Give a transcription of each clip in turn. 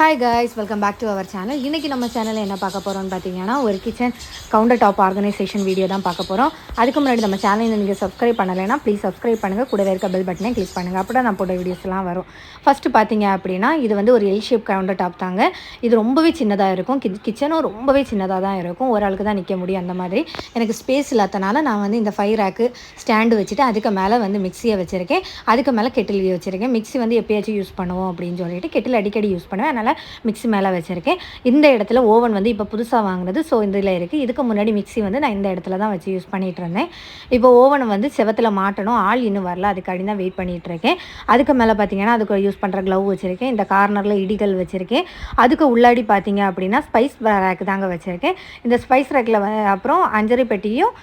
Hi guys, welcome back to our channel. இன்றைக்கி நம்ம சேனலில் என்ன பார்க்க போகிறோம்னு பார்த்தீங்கன்னா, ஒரு kitchen counter top organisation video தான் பார்க்க போகிறோம். அதுக்கு முன்னாடி நம்ம சேனலை நீங்கள் சப்ஸ்கிரைப் பண்ணலைன்னா ப்ளீஸ் சப்ஸ்கிரைப் பண்ணுங்கள், கூடவே இருக்க பெல் பட்டனை கிளிக் பண்ணுங்கள். அப்போ தான் நான் போட்ட வீடியோஸ்லாம் வரும். ஃபஸ்ட்டு பார்த்தீங்க அப்படின்னா, இது வந்து ஒரு எல் ஷேப் கவுண்டர் டாப் தாங்க. இது ரொம்பவே சின்னதாக இருக்கும். கிச்சனும் ரொம்பவே சின்னதாக தான் இருக்கும். ஒரு ஆளுக்கு தான் நிற்க முடியும். அந்த மாதிரி எனக்கு ஸ்பேஸ் இல்லாதனால நான் வந்து இந்த 5 ரேக்கு ஸ்டாண்டு வச்சுட்டு அதுக்கு மேலே வந்து மிக்சியை வச்சுருக்கேன். அதுக்கு மேலே கெட்டில் வச்சுருக்கேன். மிக்சி வந்து எப்பயாச்சும் யூஸ் பண்ணுவோம் அப்படின்னு சொல்லிட்டு கெட்டில் அடிக்கடி யூஸ் பண்ணுவேன். அதனால் மிக்ஸி மேலே வச்சுருக்கேன். இந்த இடத்துல ஓவன் வந்து இப்போ புதுசாக வாங்கினது, ஸோ இதில் இருக்குது. இதுக்கு முன்னாடி மிக்ஸி வந்து நான் இந்த இடத்துல தான் வச்சு யூஸ் பண்ணிகிட்டு இருந்தேன். இப்போ ஓவனை வந்து செவத்தில் மாட்டணும், ஆள் இன்னும் வரல, அதுக்காடி தான் வெயிட் பண்ணிகிட்ருக்கேன். அதுக்கு மேலே பார்த்தீங்கன்னா அதுக்கு யூஸ் பண்ணுற க்ளவ் வச்சுருக்கேன். இந்த கார்னரில் இடிகள் வச்சுருக்கேன். அதுக்கு உள்ளாடி பார்த்தீங்க அப்படின்னா ஸ்பைஸ் ரேக்கு தாங்க வச்சுருக்கேன். இந்த ஸ்பைஸ் ரேக்கில் அப்புறம் அஞ்சரை பெட்டியும்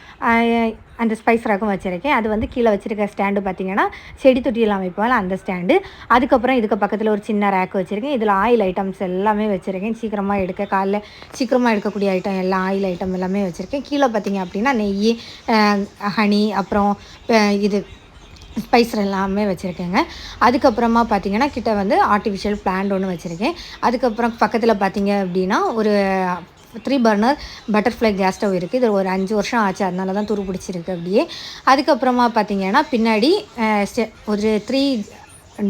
அந்த ஸ்பைஸ் ரேக்கும் வச்சுருக்கேன். அது வந்து கீழே வச்சுருக்க ஸ்டாண்டு பார்த்திங்கன்னா செடி தொட்டியெல்லாம் வைப்பாங்க அந்த ஸ்டாண்டு. அதுக்கப்புறம் இதுக்கு பக்கத்தில் ஒரு சின்ன ரேக் வச்சுருக்கேன். இதில் ஆயில் ஐட்டம்ஸ் எல்லாமே வச்சுருக்கேன். சீக்கிரமாக காலைல சீக்கிரமாக எடுக்கக்கூடிய ஐட்டம் எல்லாம் ஆயில் ஐட்டம் எல்லாமே வச்சுருக்கேன். கீழே பார்த்திங்க அப்படின்னா நெய், ஹனி, அப்புறம் இது ஸ்பைஸ் எல்லாமே வச்சுருக்கேங்க. அதுக்கப்புறமா பார்த்திங்கன்னா கிட்ட வந்து ஆர்டிஃபிஷியல் பிளான்ட் ஒன்று வச்சுருக்கேன். அதுக்கப்புறம் பக்கத்தில் பார்த்திங்க அப்படின்னா ஒரு 3 பர்னர் பட்டர்ஃப்ளை கேஸ் ஸ்டவ் இருக்குது. இது ஒரு 5 வருஷம் ஆச்சு, அதனால தான் துரு பிடிச்சிருக்கு அப்படியே. அதுக்கப்புறமா பார்த்திங்கன்னா பின்னாடி ஒரு 3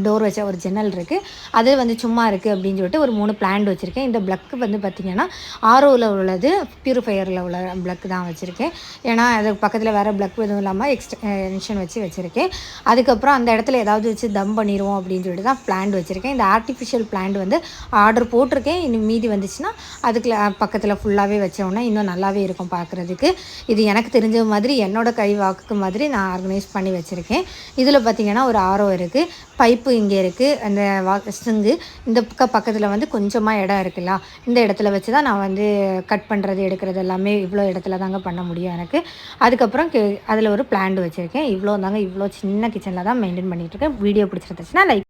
டோர் வச்ச ஒரு ஜன்னல் இருக்குது. அது வந்து சும்மா இருக்குது அப்படின்னு சொல்லிட்டு ஒரு 3 பிளான்ட் வச்சுருக்கேன். இந்த ப்ளக்கு வந்து பார்த்திங்கன்னா ஆரோவில் உள்ளது, பியூரிஃபையரில் உள்ள ப்ளக்கு தான் வச்சுருக்கேன். ஏன்னா அது பக்கத்தில் வேறு ப்ளக் எதுவும் இல்லாமல் எக்ஸ்டென்ஷன் வச்சுருக்கேன். அதுக்கப்புறம் அந்த இடத்துல ஏதாவது வச்சு தம் பண்ணிடுவோம் அப்படின்னு சொல்லிட்டு தான் பிளான்ட் வச்சுருக்கேன். இந்த ஆர்டிஃபிஷியல் பிளான்ட் வந்து ஆர்டர் போட்டிருக்கேன். இன்னும் மீதி வந்துச்சுன்னா அதுக்கு பக்கத்தில் ஃபுல்லாகவே வச்சோன்னா இன்னும் நல்லாவே இருக்கும் பார்க்குறதுக்கு. இது எனக்கு தெரிஞ்ச மாதிரி என்னோட கை வாக்குக்கு மாதிரி நான் ஆர்கனைஸ் பண்ணி வச்சுருக்கேன். இதில் பார்த்திங்கன்னா ஒரு ஆரோ இருக்குது, பைப்பு இங்கே இருக்குது, அந்த சிங்கு இந்த பக்கத்தில் வந்து கொஞ்சமாக இடம் இருக்குல்ல, இந்த இடத்துல வச்சு தான் நான் வந்து கட் பண்ணுறது எடுக்கிறது எல்லாமே இவ்வளோ இடத்துல தாங்க பண்ண முடியும் எனக்கு. அதுக்கப்புறம் அதில் ஒரு பிளான்ட் வச்சுருக்கேன். இவ்வளோ தாங்க, இவ்வளோ சின்ன கிச்சனில் தான் மெயின்டைன் பண்ணிகிட்ருக்கேன். வீடியோ பிடிச்சிருந்துச்சுன்னா லைக்